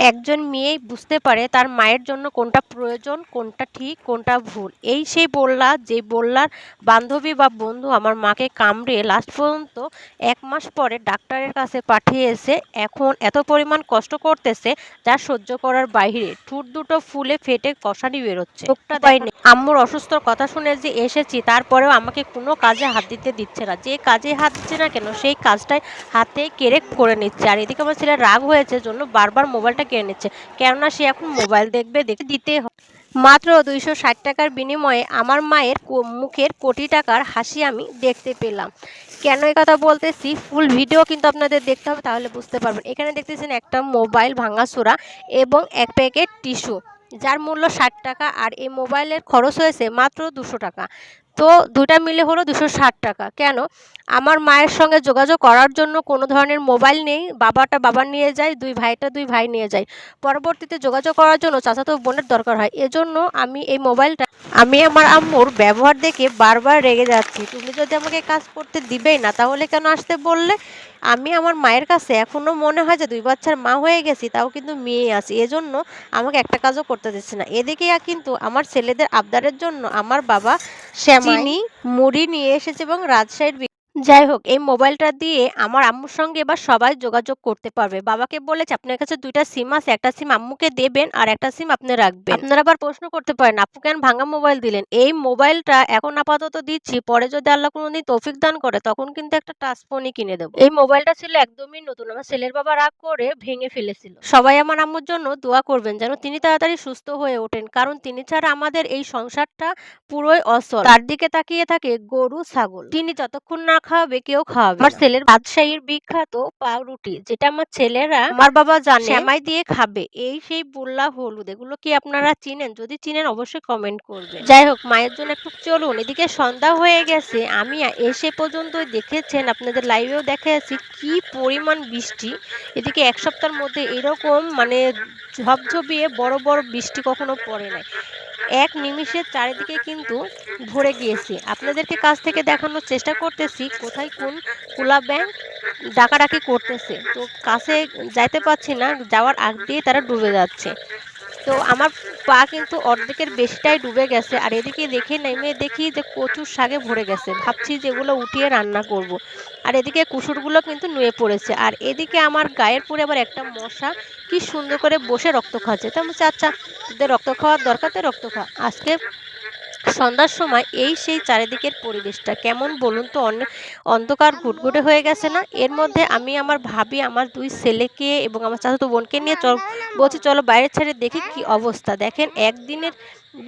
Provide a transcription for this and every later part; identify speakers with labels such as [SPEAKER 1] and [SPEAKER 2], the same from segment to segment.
[SPEAKER 1] একজন মেয়েই বুঝতে পারে তার মায়ের জন্য কোনটা প্রয়োজন, কোনটা ঠিক, কোনটা ভুল। এই সেই বললা, যে বললার বান্ধবী বা বন্ধু আমার মাকে কামড়ে লাস্ট পর্যন্ত ১ মাস পরে ডাক্তারের কাছে পাঠিয়েছে। এখন এত পরিমাণ কষ্ট করতেছে যা সহ্য করার বাহিরে। ঠোঁট দুটো ফুলে ফেটে কষানি বেরোচ্ছে। চোখটা উপায় নেই। আম্মুর অসুস্থর কথা শুনে যে এসেছি, তারপরেও আমাকে কোনো কাজে হাত দিতে দিচ্ছে না। যে কাজে হাত দিচ্ছে না কেন, সেই কাজটাই হাতে কেড়ে করে নিচ্ছে। আর এদিকে আমার ছেলের রাগ হয়েছে জন্য বারবার মোবাইলটা কেড়ে নিচ্ছে। কেননা সে এখন মোবাইল দেখবে, দেখে দিতে হবে। মাত্র ২৬০ টাকার বিনিময়ে আমার মায়ের মুখের কোটি টাকার হাসি আমি দেখতে পেলাম। কেন এই কথা বলতেছি, ফুল ভিডিও কিন্তু আপনাদের দেখতে হবে, তাহলে বুঝতে পারবেন। এখানে দেখতেছেন একটা মোবাইল ভাঙাচোরা এবং ১ প্যাকেট টিস্যু, যার মূল্য ৬০ টাকা। আর এই মোবাইলের খরচ হয়েছে মাত্র ২০০ টাকা। তো দুটা মিলে হলো ২৬০ টাকা। কেন? আমার মায়ের সঙ্গে যোগাযোগ করার জন্য কোনো ধরনের মোবাইল নেই। বাবাটা বাবা নিয়ে যায়, ২ ভাইটা ২ ভাই নিয়ে যায়। পরবর্তীতে যোগাযোগ করার জন্য চাচাতো বোনের দরকার হয়। এজন্য আমি আমার আম্মুর ব্যবহার দেখে বারবার রেগে যাচ্ছি। তুমি যদি আমাকে কাজ করতে দিবেই না, তাহলে কেন আসতে বললে? আমি আমার মায়ের কাছে এখনো মনে হয় যে ২ বাচ্চার মা হয়ে গেছি, তাও কিন্তু মেয়ে আছি। এজন্য আমাকে একটা কাজও করতে দিচ্ছে না। এদিকে কিন্তু আমার ছেলেদের আবদারের জন্য আমার বাবা চিনি, মুড়ি নিয়ে এসেছে এবং রাজশাহীর যাই হোক, এই মোবাইলটা দিয়ে আমার আম্মুর সঙ্গে এবার সবাই যোগাযোগ করতে পারবে। বাবাকে বলেছি, আপনার কাছে ২ টা সিম আছে, একটা সিম আম্মুকে দেবেন আর একটা সিম আপনি রাখবেন। আপনারা আবার প্রশ্ন করতে পারেন, আপু কেন ভাঙা মোবাইল দিলেন? এই মোবাইলটা এখন আপাতত দিচ্ছি, পরে যদি আল্লাহ কোনোদিন তৌফিক দান করে তখন কিন্তু একটা টাচ ফোনই কিনে দেবো। এই মোবাইলটা ছিল একদমই নতুন, আমার ছেলের বাবা রাগ করে ভেঙে ফেলেছিল। সবাই আমার আম্মুর জন্য দোয়া করবেন যেন তিনি তাড়াতাড়ি সুস্থ হয়ে ওঠেন, কারণ তিনি ছাড়া আমাদের এই সংসারটা পুরোই অচল। তার দিকে তাকিয়ে থাকে গরু, ছাগল। তিনি যতক্ষণ না খাওয়াবে কেউ খাওয়াবে না। আমার ছেলের রাজশাহীর বিখ্যাত পাউরুটি, যেটা আমার ছেলেরা আমার বাবা জানে সেমাই দিয়ে খাবে। এই সেই বুল্লা হলুদ, এগুলো কি আপনারা চিনেন? যদি চিনেন অবশ্যই কমেন্ট করবেন। যাই হোক, মায়ের জন্য একটু চলুন। এদিকে সন্ধ্যা হয়ে গেছে, আমি এসে পর্যন্ত দেখেছেন, আপনাদের লাইভেও দেখাচ্ছি কি পরিমাণ বৃষ্টি। এদিকে ১ সপ্তাহের মধ্যে এরকম ঝপঝপিয়ে বড় বড় বৃষ্টি কখনো পড়ে নাই। এক নিমিষে চারিদিকে কিন্তু ভরে গিয়েছে। আপনাদেরকে কাছ থেকে দেখানোর চেষ্টা করতেছি কোথায় কোন কুলা ব্যাঙ ডাকাডাকি করতেছে। তো কাছে যাইতে পারছি না, যাওয়ার আগ দিয়ে তারা ডুবে যাচ্ছে। তো আমার পা কিন্তু অর্ধেকের বেশিটাই ডুবে গেছে। আর এদিকে নেমে দেখি যে কচুর শাকে ভরে গেছে। ভাবছি যে এগুলো উঠিয়ে রান্না করব। আর এদিকে কুসুরগুলো কিন্তু নুয়ে পড়েছে। আর এদিকে আমার গায়ের পরে আবার একটা মশা কি সুন্দর করে বসে রক্ত খাচ্ছে। তো আমি বলছি, আচ্ছা তোদের রক্ত খাওয়ার দরকার, তো রক্ত খা। আজকে সন্ধ্যার সময় এই সেই চারিদিকের পরিবেশটা কেমন বলুন তো? অন্ধকার ঘুটঘুটে হয়ে গেছে না? এর মধ্যে আমি আমার ভাবি, আমার ২ ছেলেকে এবং আমার চাচাতো বোনকে নিয়ে বলছি চলো বাইরে ছেড়ে দেখি কি অবস্থা। দেখেন, একদিনের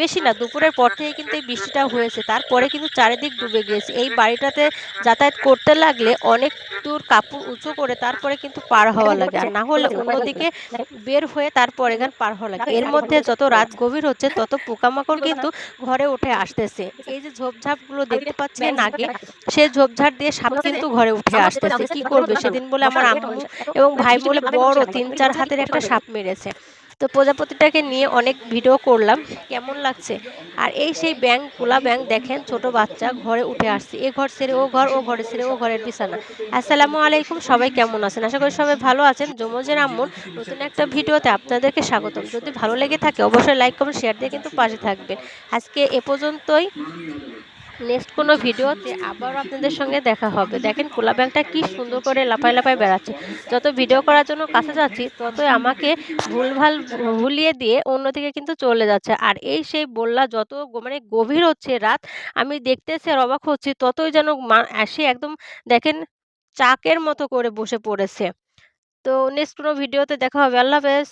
[SPEAKER 1] বেশি না, দুপুরের পর থেকে কিন্তু এই বৃষ্টিটা হয়েছে। তারপরে কিন্তু চারিদিক ডুবে গিয়েছে। এই বাড়িটাতে যাতায়াত করতে লাগলে অনেক দূর কাপড় উঁচু করে তারপরে কিন্তু পার হওয়া লাগে। আর না হলে অন্যদিকে বের হয়ে তারপর এখানে পার হওয়া লাগে। এর মধ্যে যত রাত গভীর হচ্ছে তত পোকামাকড় কিন্তু ঘরে উঠে আসতেছে। এই যে ঝোপঝাপগুলো দেখতে পাচ্ছেন আগে, সেই ঝোপঝাড় দিয়ে সাপ কিন্তু ঘরে উঠে আসতেছে। কি করবে? সেদিন বলে আমার আম্মু এবং ভাই বলে বড় ৩-৪ হাতের একটা সাপ মেরেছে। তো প্রজাপতিটাকে নিয়ে অনেক ভিডিও করলাম। কেমন লাগছে? আর এই সেই ব্যাঙ, পোলা ব্যাঙ দেখেন, ছোট বাচ্চা ঘরে উঠে আসছে। এ ঘর ছেড়ে ও ঘর, ও ঘরে ছেড়ে ও ঘরের বিছানা। আসসালামু আলাইকুম, সবাই কেমন আছেন? আশা করি সবাই ভালো আছেন। যমজের আম্মুর নতুন একটা ভিডিওতে আপনাদেরকে স্বাগতম। যদি ভালো লেগে থাকে অবশ্যই লাইক, কমেন্ট, শেয়ার দিয়ে কিন্তু পাশে থাকবেন। আজকে এ পর্যন্তই। নেক্সট কোনো ভিডিওতে আবারও আপনাদের সঙ্গে দেখা হবে। দেখেন কোলা ব্যাঙটা কি সুন্দর করে লাফায় লাফায় বেড়াচ্ছে। যত ভিডিও করার জন্য কাছে যাচ্ছি ততই আমাকে ভুলভাল ভুলিয়ে দিয়ে অন্যদিকে কিন্তু চলে যাচ্ছে। আর এই সেই বললা যত গভীর হচ্ছে রাত, আমি দেখতেছি আর অবাক হচ্ছি, ততই যেন এসে একদম দেখেন চাকের মতো করে বসে পড়েছে। তো নেক্সট কোনো ভিডিওতে দেখা হবে। আল্লাহ হাফেজ।